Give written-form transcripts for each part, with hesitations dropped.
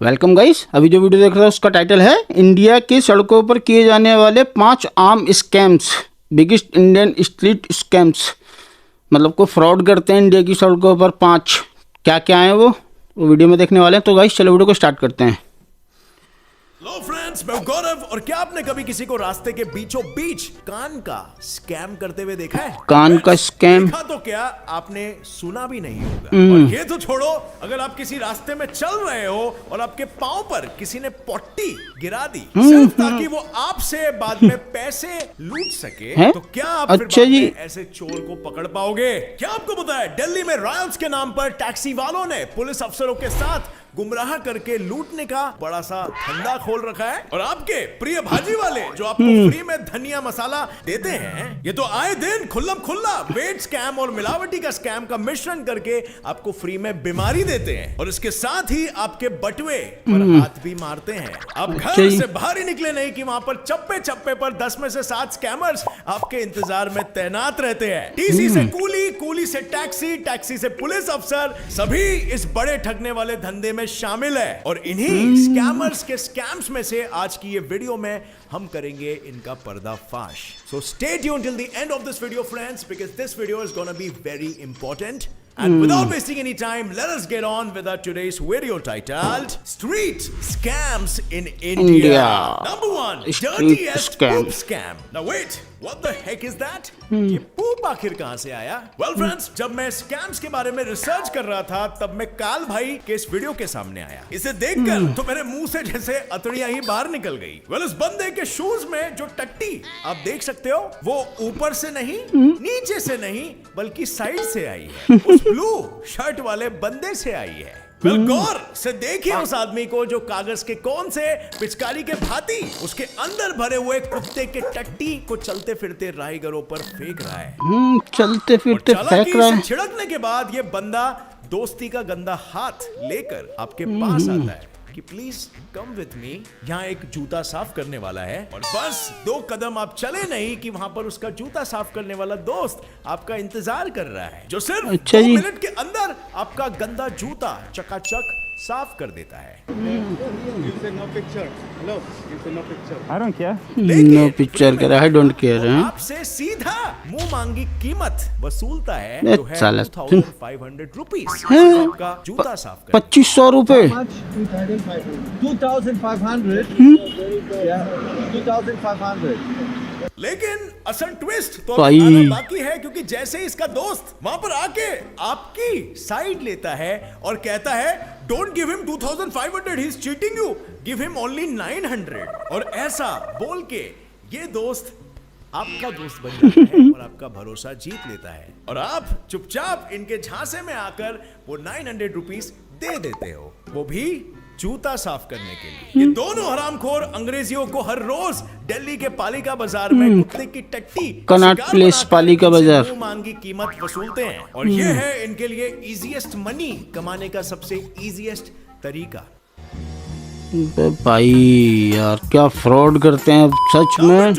Welcome guys. अभी जो video देख रहे हो उसका टाइटल है इंडिया की सड़कों पर किए जाने वाले 5 आम scams, biggest Indian street scams. मतलब को फ्रॉड करते हैं इंडिया की सड़कों पर 5। क्या क्या है वो वीडियो में देखने वाले हैं। तो गाइस चलो वीडियो को स्टार्ट करते हैं। हेलो फ्रेंड्स, मैं गौरव। और क्या आपने कभी किसी को रास्ते के बीचों बीच कान का स्कैम करते हुए देखा है? कान का स्कैम देखा तो क्या, आपने सुना भी नहीं होगा। और ये तो छोड़ो, अगर आप किसी रास्ते में चल रहे हो और आपके पांव पर किसी ने पट्टी गिरा दी सिर्फ ताकि वो आपसे बाद में पैसे लूट सके, तो क्या आप फिर बाद में ऐसे चोर को पकड़ पाओगे? क्या आपको पता है दिल्ली में रॉयल्स के नाम पर टैक्सी वालों ने पुलिस अफसरों के साथ गुमराह करके लूटने का बड़ा सा धंधा खोल रखा है? और आपके प्रिय भाजी वाले जो आपको फ्री में धनिया मसाला देते हैं, ये तो आए दिन खुल्लम खुल्ला वेट स्कैम और मिलावटी का स्कैम का मिश्रण करके आपको फ्री में बीमारी देते हैं। और इसके साथ ही आपके बटुए पर हाथ भी मारते हैं। आप घर से बाहर ही निकले नहीं कि वहां पर चप्पे चप्पे पर 10 में से 7 स्कैमर्स आपके इंतजार में तैनात रहते हैं। टीसी से कूली, कूली से टैक्सी, टैक्सी से पुलिस अफसर, सभी इस बड़े ठगने वाले धंधे में शामिल है। और इन्हीं स्कैमर्स के स्कैम्स में से आज की ये वीडियो में हम करेंगे इनका पर्दाफाश। So stay tuned till the end of this video, friends, because this video is gonna be very important. And without wasting any time, let us get on with our today's video titled Street Scams in India. Number 1, dirtiest poop scam. Now wait, what the heck is that? ये poop आखिर कहां से आया? Well friends, जब मैं scams के बारे में रिसर्च कर रहा था तब मैं काल भाई के इस वीडियो के सामने आया। इसे देखकर तो मेरे मुंह से जैसे अतड़ियां ही बाहर निकल गई। Well, इस बंदे के शूज में जो टट्टी आप देख सकते हो वो ऊपर से नहीं, नीचे से नहीं, बल्कि साइड से आई है। उस ब्लू शर्ट वाले बंदे से आई है। गौर से देखिए उस आदमी को जो कागज के कोन से पिचकारी के भांति उसके अंदर भरे हुए कुत्ते के टट्टी को चलते फिरते राहगीरों पर फेंक रहा है। चलते फिरते फेंक रहा है। छिड़कने के बाद ये बंदा दोस्ती का गंदा हाथ लेकर आपके पास आता है कि प्लीज कम विथ मी, यहाँ एक जूता साफ करने वाला है। और बस 2 कदम आप चले नहीं कि वहां पर उसका जूता साफ करने वाला दोस्त आपका इंतजार कर रहा है, जो सिर्फ 2 मिनट के अंदर आपका गंदा जूता चकाचक साफ कर देता है। नो पिक्चर कह रहा है, डोंट केयर। आपसे सीधा मुंह मांगी कीमत वसूलता है, जो है 2500 रुपीज। आपका जूता साफ कर 2500 रुपए। 2500। लेकिन असल ट्विस्ट तो अभी बाकी है, क्योंकि जैसे ही इसका दोस्त वहां पर आके आपकी साइड लेता है और कहता है don't give him 2500, he is cheating you, give him only 900। और ऐसा बोल के ये दोस्त आपका दोस्त बन जाता है और आपका भरोसा जीत लेता है। और आप चुपचाप इनके झांसे में आकर वो 900 रुपीस दे देते हो, वो भी जूता साफ करने के लिए। ये दोनों हरामखोर अंग्रेजियों को हर रोज दिल्ली के पालिका बाजार में कुत्ते की टट्टी, कनॉट प्लेस पालिका बाजार, मांगी कीमत वसूलते हैं। और ये है इनके लिए इजीएस्ट मनी कमाने का सबसे इजीएस्ट तरीका। भाई यार क्या फ्रॉड करते हैं सच में।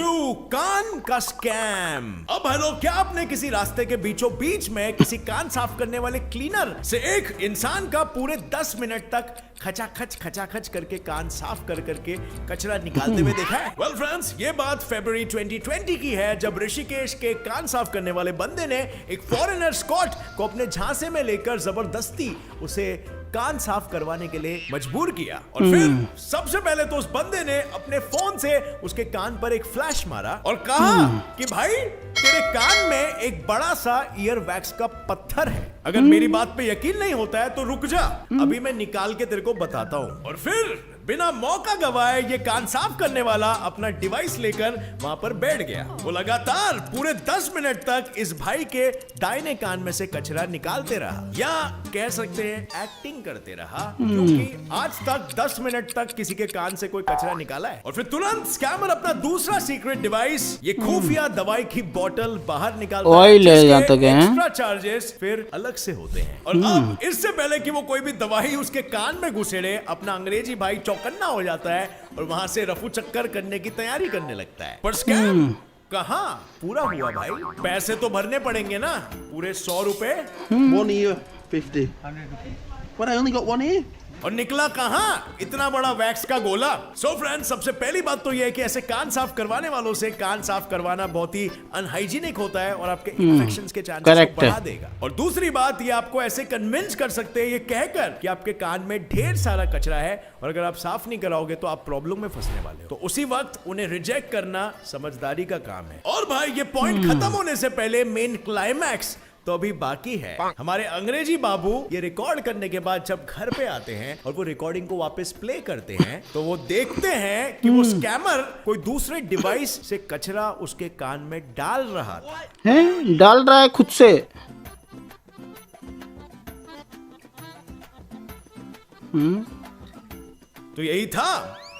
कान का स्कैम। अब हेलो, क्या आपने किसी रास्ते के बीचों बीच में किसी कान साफ करने वाले क्लीनर से एक इंसान का पूरे 10 मिनट तक खचाखच करके कान साफ करके कचरा निकालते हुए देखा है? वेल फ्रेंड्स, ये बात फरवरी 2020 की है, जब ऋषिकेश के कान साफ करने वाले बंदे ने एक फॉरेनर स्कॉट को अपने झांसे में लेकर जबरदस्ती उसे कान साफ करवाने के लिए मजबूर किया। और फिर सबसे पहले तो उस बंदे ने अपने फोन से उसके कान पर एक फ्लैश मारा और कहा कि भाई तेरे कान में एक बड़ा सा ईयर वैक्स का पत्थर है, अगर मेरी बात पे यकीन नहीं होता है तो रुक जा, अभी मैं निकाल के तेरे को बताता हूँ। और फिर बिना मौका गवाए ये कान साफ करने वाला अपना डिवाइस लेकर वहां पर बैठ गया। वो लगातार पूरे 10 मिनट तक इस भाई के दाहिने कान में से कचरा निकालते रहा, या कह सकते हैं एक्टिंग करते रहा, क्योंकि आज तक 10 मिनट तक किसी के कान से कोई कचरा निकाला है। और फिर तुरंत स्कैमर अपना दूसरा सीक्रेट डिवाइस, ये खुफिया दवाई की बोतल बाहर निकालता है, जिसके एक्स्ट्रा चार्जेस फिर अलग से होते हैं। और अब इससे पहले कि वो कोई भी दवाई उसके कान में घुसेड़े, अपना अंग्रेजी भाई चौकन्ना हो जाता है और वहां से रफू चक्कर करने की तैयारी करने लगता है। पर स्कैम कहां पूरा हुआ भाई? पैसे तो भरने पड़ेंगे ना, पूरे 100 रुपए। 1 ear 50. 100 rupees. But I only got 1 ear. और निकला कहाँ इतना बड़ा वैक्स का गोला। सो फ्रेंड्स, सबसे पहली बात तो यह है कि ऐसे कान साफ करवाने वालों से कान साफ करवाना बहुत ही अनहाइजीनिक होता है और आपके इन्फेक्शंस के चांसेस को बढ़ा देगा। और दूसरी बात, ये आपको ऐसे कन्विंस कर सकते हैं ये कहकर कि आपके कान में ढेर सारा कचरा है और अगर आप साफ नहीं कराओगे तो आप प्रॉब्लम में फंसने वाले हो। तो उसी वक्त उन्हें रिजेक्ट करना समझदारी का काम है। और भाई, ये पॉइंट खत्म होने से पहले मेन क्लाइमैक्स तो अभी बाकी है। हमारे अंग्रेजी बाबू ये रिकॉर्ड करने के बाद जब घर पे आते हैं और वो रिकॉर्डिंग को वापस प्ले करते हैं तो वो देखते हैं कि वो स्कैमर कोई दूसरे डिवाइस से कचरा उसके कान में डाल रहा था। हैं, डाल रहा है खुद से। तो यही था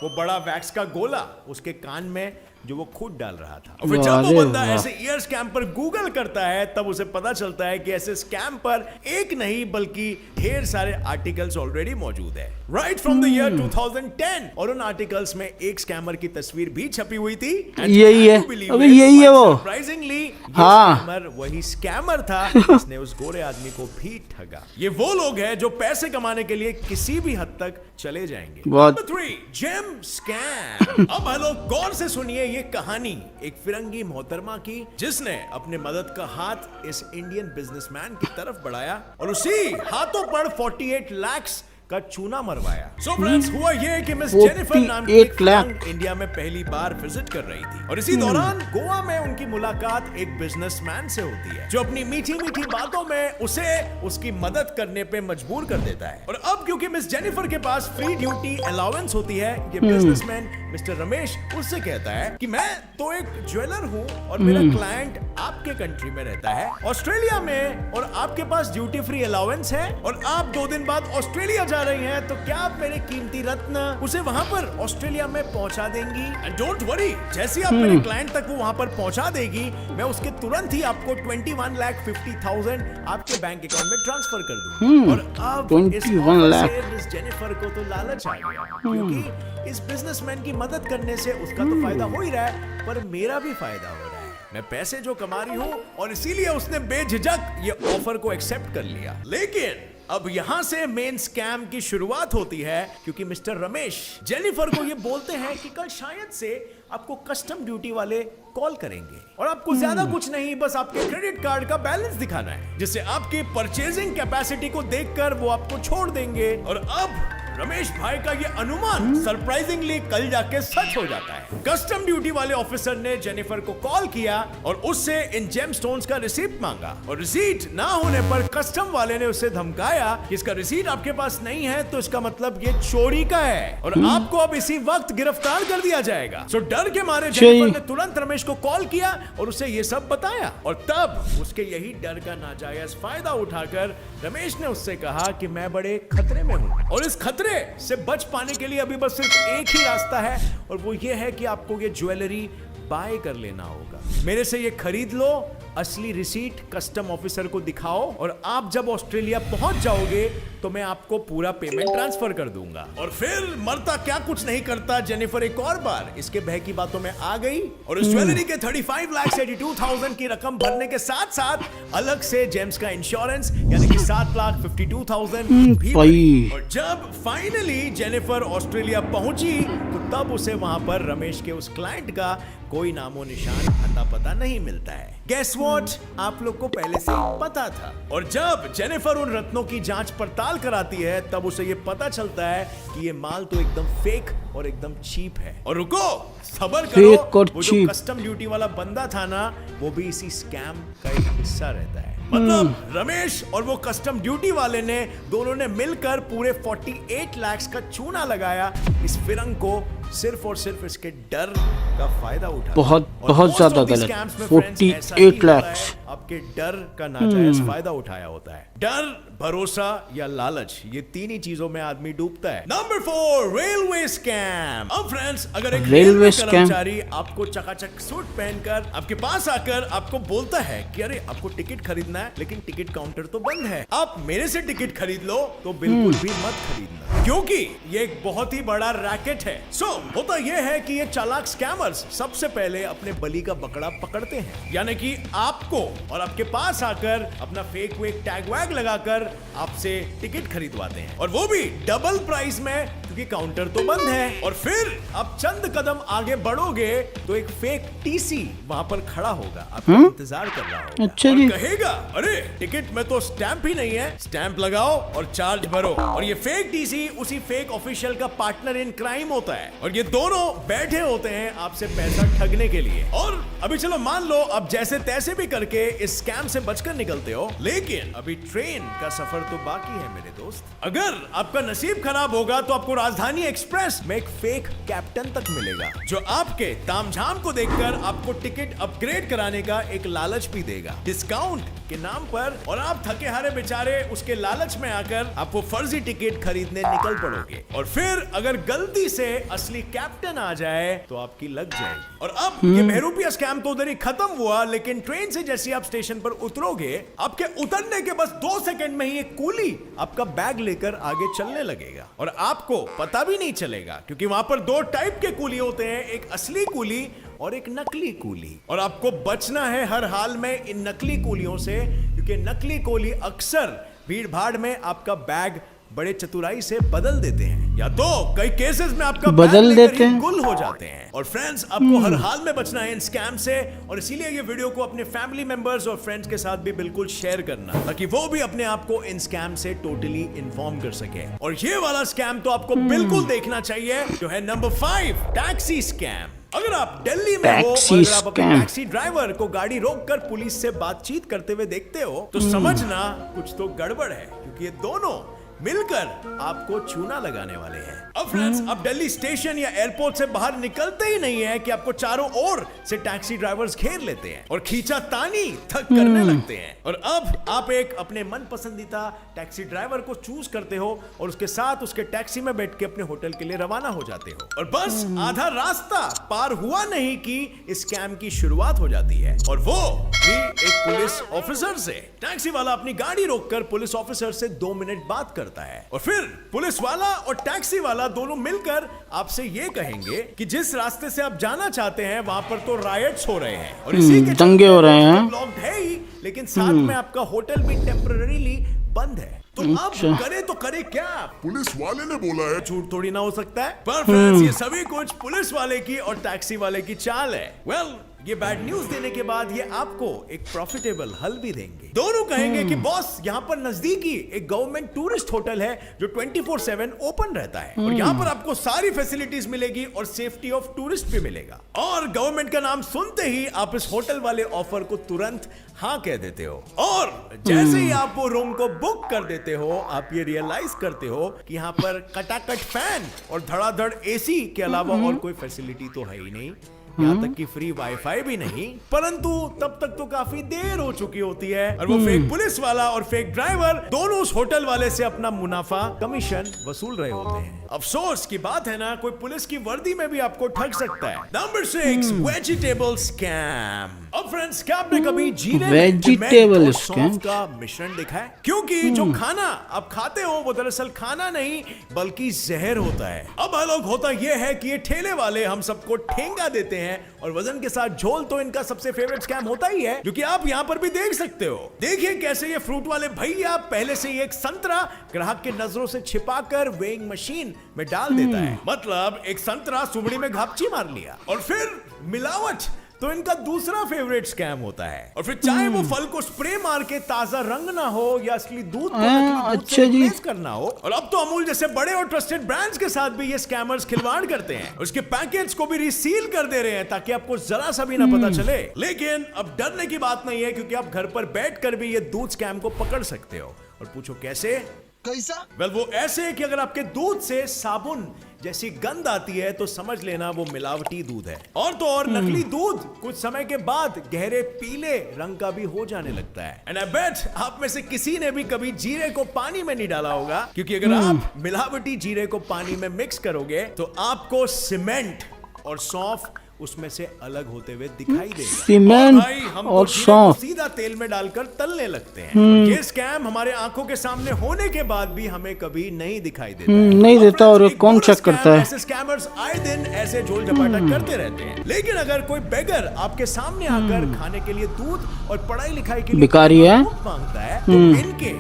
वो बड़ा वैक्स का गोला उसके कान में जो वो खुद डाल रहा था। और फिर जब वो बंदा ऐसे ईयर स्कैम पर गूगल करता है तब उसे पता चलता है कि ऐसे स्कैम पर एक नहीं बल्कि ढेर सारे आर्टिकल्स ऑलरेडी मौजूद है राइट फ्रॉम द ईयर 2010। और उन आर्टिकल्स में एक स्कैमर की तस्वीर भी छपी हुई थी। यही है, अबे यही है वो। सरप्राइजिंगली हाँ, वही स्कैमर था जिसने उस गोरे आदमी को भी ठगा। ये वो लोग हैं जो पैसे कमाने के लिए किसी भी हद तक चले जाएंगे। Number 3, gem scam. अब हेलो, गौर से सुनिए ये कहानी एक फिरंगी मोहतरमा की जिसने अपने मदद का हाथ इस इंडियन बिजनेसमैन की तरफ बढ़ाया और उसी हाथों पर 48 लाख का चूना मरवाया। सो फ्रेंड्स, हुआ ये कि मिस जेनिफर नाम की एक इंडिया में पहली बार विजिट कर रही थी और इसी दौरान गोवा में उनकी मुलाकात एक बिजनेसमैन से होती है जो अपनी मीठी मीठी बातों में उसे उसकी मदद करने पे मजबूर कर देता है। और अब क्योंकि मिस जेनिफर के पास फ्री ड्यूटी अलाउंस होती है, ये बिजनेसमैन मिस्टर रमेश उससे कहता है कि मैं तो एक ज्वेलर हूँ और मेरा क्लाइंट आपके कंट्री में रहता है ऑस्ट्रेलिया में और आपके पास ड्यूटी फ्री अलाउंस है और आप 2 दिन बाद ऑस्ट्रेलिया जा रही हैं, तो क्या आप मेरे कीमती रत्न उसे वहां पर ऑस्ट्रेलिया में पहुंचा देंगी? एंड डोंट वरी, जैसे ही आप मेरे क्लाइंट तक वो वहां पर पहुंचा देगी, मैं उसके तुरंत ही आपको 21,50,000 आपके बैंक अकाउंट में ट्रांसफर कर दूंगा। और अब इस मिस जेनिफर को तो लालच आ गया क्योंकि इस बिजनेसमैन की मदद करने से उसका तो फायदा हो ही रहा है पर मेरा भी फायदा हो रहा है। मैं पैसे जो कमा रही हूँ और इसीलिए उसने बेझिझक ये ऑफर को एक्सेप्ट कर लिया। लेकिन अब यहां से मेन स्कैम की शुरुआत होती है क्योंकि मिस्टर रमेश जेनिफर को ये बोलते हैं कि कल शायद से आपको कस्टम ड्यूटी वाले कॉल करेंगे और आपको ज्यादा कुछ नहीं, बस आपके क्रेडिट कार्ड का बैलेंस दिखाना है जिससे आपकी परचेजिंग कैपेसिटी को देखकर वो आपको छोड़ देंगे। और अब रमेश भाई का ये अनुमान सरप्राइजिंगली कल जाके सच हो जाता है। कस्टम ड्यूटी वाले ऑफिसर ने जेनिफर को कॉल किया और उससे इन जेमस्टोन्स का रिसीप्ट मांगा और रिसीट ना होने पर कस्टम वाले ने उसे धमकाया कि इसका रिसीट आपके पास नहीं है तो इसका मतलब ये चोरी का है और आपको अब इसी वक्त गिरफ्तार कर दिया जाएगा। सो डर के मारे जेनिफर ने तुरंत रमेश को कॉल किया और उसे ये सब बताया और तब उसके यही डर का नाजायज फायदा उठाकर रमेश ने उससे कहा कि मैं बड़े खतरे में हूँ और इस खतरे से बच पाने के लिए अभी बस सिर्फ एक ही रास्ता है और वो ये है कि आपको ये ज्वेलरी बाय कर लेना होगा। मेरे से ये खरीद लो, असली रिसीट कस्टम ऑफिसर को दिखाओ और आप जब ऑस्ट्रेलिया पहुंच जाओगे तो मैं आपको पूरा पेमेंट ट्रांसफर कर दूंगा। और फिर मरता क्या कुछ नहीं करता, जेनिफर एक और बार इसके भय की बातों में आ गई और इस ज्वेलरी के 35,82,000 की रकम भरने के साथ साथ अलग से जेम्स का इंश्योरेंस यानी कि 7,52,000 भी भरी। और जब फाइनली जेनिफर ऑस्ट्रेलिया पहुंची तो तब उसे वहां पर रमेश के उस क्लाइंट का कोई नामो निशान अता पता नहीं मिलता है। Guess what? आप लोग को पहले से पता था। और जब जेनिफर उन रत्नों की जांच पड़ताल कराती है तब उसे ये पता चलता है कि ये माल तो एकदम फेक और एकदम चीप है। और रुको, सबर करो, वो जो कस्टम ड्यूटी वाला बंदा था ना, वो भी इसी स्कैम का एक हिस्सा रहता है। मतलब रमेश और वो कस्टम ड्यूटी वाले ने दोनों ने मिलकर पूरे 48 लाख का चूना लगाया इस फिरंग को सिर्फ और सिर्फ इसके डर का फायदा उठा। बहुत ज्यादा गलत। 48 लाख आपके डर का नाजायज फायदा उठाया होता है। डर, भरोसा या लालच, ये तीन ही चीजों में आदमी डूबता है। Number 4, railway scam. अब फ्रेंड्स, अगर एक रेलवे कर्मचारी आपको चकाचक सूट पहनकर आपके पास आकर आपको बोलता है कि अरे आपको टिकट खरीदना है लेकिन टिकट काउंटर तो बंद है, आप मेरे से टिकट खरीद लो, तो बिल्कुल भी मत खरीदना क्योंकि ये एक बहुत ही बड़ा रैकेट है। होता यह है कि ये चालाक स्कैमर्स सबसे पहले अपने बलि का बकरा पकड़ते हैं, यानी कि आपको और आपके पास आकर अपना फेक वेक टैग वैग लगाकर आकर आपसे टिकट खरीदवाते हैं और वो भी डबल प्राइस में, क्योंकि काउंटर तो बंद है। और फिर आप चंद कदम आगे बढ़ोगे तो एक फेक टीसी वहां पर खड़ा होगा, आपका इंतजार कर रहा होगा। अच्छा और जी। कहेगा, अरे टिकट में तो स्टैंप ही नहीं है, स्टैंप लगाओ और चार्ज भरो। और ये फेक टीसी उसी फेक ऑफिशियल का पार्टनर इन क्राइम होता है और ये दोनों बैठे होते हैं आपसे पैसा ठगने के लिए। और अभी चलो मान लो अब जैसे तैसे भी करके इस स्कैम से बचकर निकलते हो, लेकिन अभी ट्रेन का सफर तो बाकी है मेरे दोस्त। अगर आपका नसीब खराब होगा तो आपको राजधानी एक्सप्रेस में एक फेक कैप्टन तक मिलेगा जो आपके तामझाम को देखकर आपको टिकट अपग्रेड कराने का एक लालच भी देगा डिस्काउंट के नाम पर। और आप थके हारे बेचारे उसके लालच में आकर आप वो फर्जी टिकट खरीदने निकल पड़ोगे। और फिर अगर गलती से असली कैप्टन आ जाए तो आपकी लग जाएगी। और अब ये बहरूपिया स्कैम तो उधर ही खत्म हुआ, लेकिन ट्रेन से जैसे आप स्टेशन पर उतरोगे, आपके उतरने के बस 2 सेकंड में ही एक कूली आपका बैग लेकर आगे चलने लगेगा और आपको पता भी नहीं चलेगा, क्योंकि वहां पर 2 टाइप के कूली होते हैं, एक असली कूली और एक नकली कूली। और आपको बचना है हर हाल में इन नकली कूलियों से, क्योंकि नकली कूली अक्सर भीड़ भाड़ में आपका बैग बड़े चतुराई से बदल देते हैं, या तो कई केसेस में आपका बदल देते हैं, गुल हो जाते हैं। और फ्रेंड्स, आपको हर हाल में बचना है इन स्कैम से, और इसीलिए ये वीडियो को अपने फैमिली मेंबर्स और फ्रेंड्स के साथ भी बिल्कुल शेयर करना, ताकि वो भी अपने आप को इन स्कैम से टोटली इन्फॉर्म कर सके। और ये वाला स्कैम तो आपको बिल्कुल देखना चाहिए, जो है नंबर 5, टैक्सी स्कैम। अगर आप दिल्ली में हो और अगर आप अपने टैक्सी ड्राइवर को गाड़ी रोककर पुलिस से बातचीत करते हुए देखते हो तो समझना कुछ तो गड़बड़ है, क्योंकि ये दोनों मिलकर आपको चूना लगाने वाले हैं। अब फ्रेंड्स, अब दिल्ली स्टेशन या एयरपोर्ट से बाहर निकलते ही नहीं है कि आपको चारों ओर से टैक्सी ड्राइवर्स घेर लेते हैं और खींचातानी तक करने लगते हैं। और अब आप एक अपने मन पसंदीदा टैक्सी ड्राइवर को चूज करते हो और उसके साथ उसके टैक्सी में बैठ के अपने होटल के लिए रवाना हो जाते हो। और बस आधा रास्ता पार हुआ नहीं कि इस स्कैम की शुरुआत हो जाती है, और वो भी एक पुलिस ऑफिसर से। टैक्सी वाला अपनी गाड़ी रोककर पुलिस ऑफिसर से 2 मिनट बात करता है और फिर पुलिस वाला और टैक्सी वाला दोनों मिलकर आपसे ये कहेंगे कि जिस रास्ते से आप जाना चाहते हैं वहां पर तो रायट्स हो रहे हैं और इसी के दंगे हो रहे हैं, लॉक्ड है ही, लेकिन साथ में आपका होटल भी टेम्पररीली बंद है। तो अब करे तो करे क्या? पुलिस वाले ने बोला है। झूठ थोड़ी ना हो सकता है। पर फ्रेंड्स, ये सभी कुछ पुलिस वाले की और टैक्सी वाले की चाल है। वेल, ये बैड न्यूज देने के बाद ये आपको एक प्रॉफिटेबल हल भी देंगे। दोनों कहेंगे कि बॉस, यहाँ पर नजदीकी एक गवर्नमेंट टूरिस्ट होटल है जो 24/7 ओपन रहता है और यहाँ पर आपको सारी फैसिलिटीज मिलेगी और सेफ्टी ऑफ टूरिस्ट भी मिलेगा। और गवर्नमेंट का नाम सुनते ही आप इस होटल वाले ऑफर को तुरंत हाँ कह देते हो और जैसे ही आप वो रूम को बुक कर देते हो, आप ये रियलाइज करते हो कि यहाँ पर कटाकट फैन और धड़ाधड़ एसी के अलावा और कोई फैसिलिटी तो है ही नहीं, यहाँ तक कि फ्री वाईफाई भी नहीं। परंतु तब तक तो काफी देर हो चुकी होती है और वो फेक पुलिस वाला और फेक ड्राइवर दोनों उस होटल वाले से अपना मुनाफा कमीशन वसूल रहे होते हैं। अफसोस की बात है ना, कोई पुलिस की वर्दी में भी आपको ठग सकता है। Number 6, vegetable scam. अब फ्रेंड्स, क्या आपने कभी जीरे वेजिटेबल सौंफ का मिश्रण देखा है? क्योंकि जो खाना आप खाते हो वो दरअसल खाना नहीं बल्कि जहर होता है। अब अलग होता यह है कि ये ठेले वाले हम सबको ठेंगा देते हैं और वजन के साथ झोल तो इनका सबसे फेवरेट स्कैम होता ही है, जो कि आप यहाँ पर भी देख सकते हो। देखिए कैसे ये फ्रूट वाले भैया पहले से ही एक संतरा ग्राहक के नजरों से छिपाकर वेइंग मशीन में डाल देता है। मतलब एक संतरा सुबड़ी में घापची मार लिया। और फिर मिलावट तो इनका दूसरा फेवरेट स्कैम होता है। और फिर चाहे वो फल को स्प्रे मार के ताजा रंग ना हो या असली दूध को नकली दूध से रिप्लेस करना हो। और अब तो अमूल जैसे बड़े और ट्रस्टेड ब्रांड्स के साथ भी ये स्कैमर्स खिलवाड़ करते हैं, उसके पैकेज को भी रिसील कर दे रहे हैं ताकि आपको जरा सा भी ना पता चले। लेकिन अब डरने की बात नहीं है, क्योंकि आप घर पर बैठकर भी ये दूध स्कैम को पकड़ सकते हो। और पूछो कैसे? कैसा? वेल, वो ऐसे कि अगर आपके दूध से साबुन जैसी गंध आती है तो समझ लेना वो मिलावटी दूध है। और तो और नकली दूध कुछ समय के बाद गहरे पीले रंग का भी हो जाने लगता है। एंड आई बेट आप में से किसी ने भी कभी जीरे को पानी में नहीं डाला होगा, क्योंकि अगर आप मिलावटी जीरे को पानी में मिक्स करोगे तो आपको सीमेंट और सौंफ उसमें से अलग होते हुए दिखाई देगा। सीमेंट और सौंफ सीधा तेल में डालकर तलने लगते हैं। ये स्कैम हमारे आंखों के सामने होने के बाद भी हमें कभी नहीं दिखाई देता। नहीं देता। और कौन चेक करता है? ऐसे स्कैमर्स आए दिन ऐसे झोल झपाटा करते रहते हैं। लेकिन अगर कोई बेगर आपके सामने आकर खाने के लिए दूध और पढ़ाई लिखाई के लिए भिखारी है मांगता है तो इनके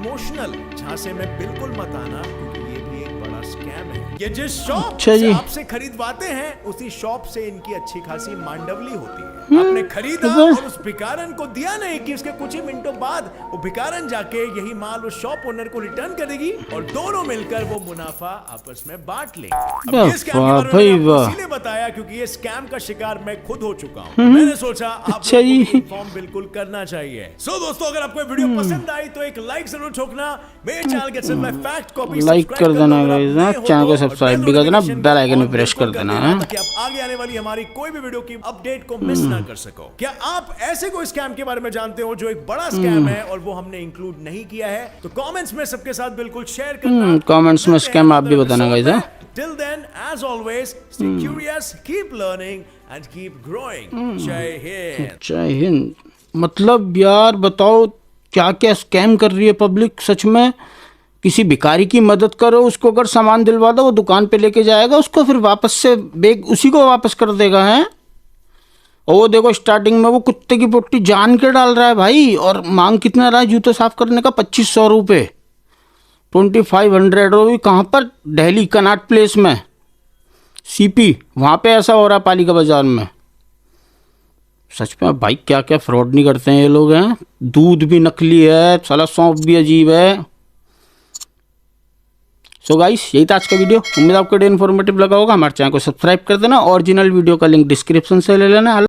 इमोशनल झांसे में बिल्कुल मत आना, क्योंकि ये भी एक बड़ा स्कैम है। ये जिस शॉप अच्छा जी। से आपसे खरीदवाते हैं उसी शॉप से इनकी अच्छी खासी मांडवली होती है। आपने खरीदा तो और उस भिखारन को दिया नहीं कि उसके कुछ ही मिनटों बाद वो भिखारन जाके यही माल उस शॉप ओनर को रिटर्न कर देगी और दोनों मिलकर वो मुनाफा आपस में बांट लेंगे। अब ये स्कैम के बारे में भाई मैंने आपको वाह। इसीलिए बताया क्योंकि ये स्कैम का शिकार मैं खुद हो चुका हूँ। मैंने सोचा आप अच्छा लोगों जी। को इन्फॉर्म बिल्कुल करना चाहिए। सो दोस्तों, अगर आपको वीडियो पसंद आई तो एक लाइक जरूर ठोकना। मेरे चैनल के फैक्ट कॉपी लाइक कर देना गाइस ना, चैनल को सब्सक्राइब भी कर देना, बेल आइकन भी प्रेस कर देना है। ताकि आप आगे आने वाली हमारी कोई भी वीडियो की अपडेट को मिस ना कर सको। क्या आप ऐसे कोई स्कैम के बारे में जानते हो जो एक बड़ा स्कैम है और वो हमने इंक्लूड नहीं किया है? तो कमेंट्स में सबके साथ बिल्कुल शेयर करना। कमेंट्स में स्कैम आप भी बताना guys. Till then, as always, stay curious, keep learning and keep growing. जय हिंद। जय हिंद। मतलब यार बताओ क्या क्या स्कैम कर रही है पब्लिक सच में। किसी भिखारी की मदद करो, उसको अगर सामान दिलवा दो वो दुकान पे लेके जाएगा, उसको फिर वापस से बैग उसी को वापस कर देगा है। और वो देखो स्टार्टिंग में वो कुत्ते की पोटी जान के डाल रहा है भाई, और मांग कितना रहा है जूते साफ करने का? 2500 रुपये, 2500। और कहाँ पर? दिल्ली कनाट प्लेस में, सीपी, वहाँ पे ऐसा हो रहा है पालिका बाजार में। सच में भाई क्या क्या फ्रॉड नहीं करते हैं ये लोग हैं। दूध भी नकली है साला, सौंफ भी अजीब है। सो गाइस यही था आज का वीडियो। उम्मीद आपको इन्फॉर्मेटिव लगा होगा। हमारे चैनल को सब्सक्राइब कर देना। ओरिजिनल वीडियो का लिंक डिस्क्रिप्शन से ले लेना।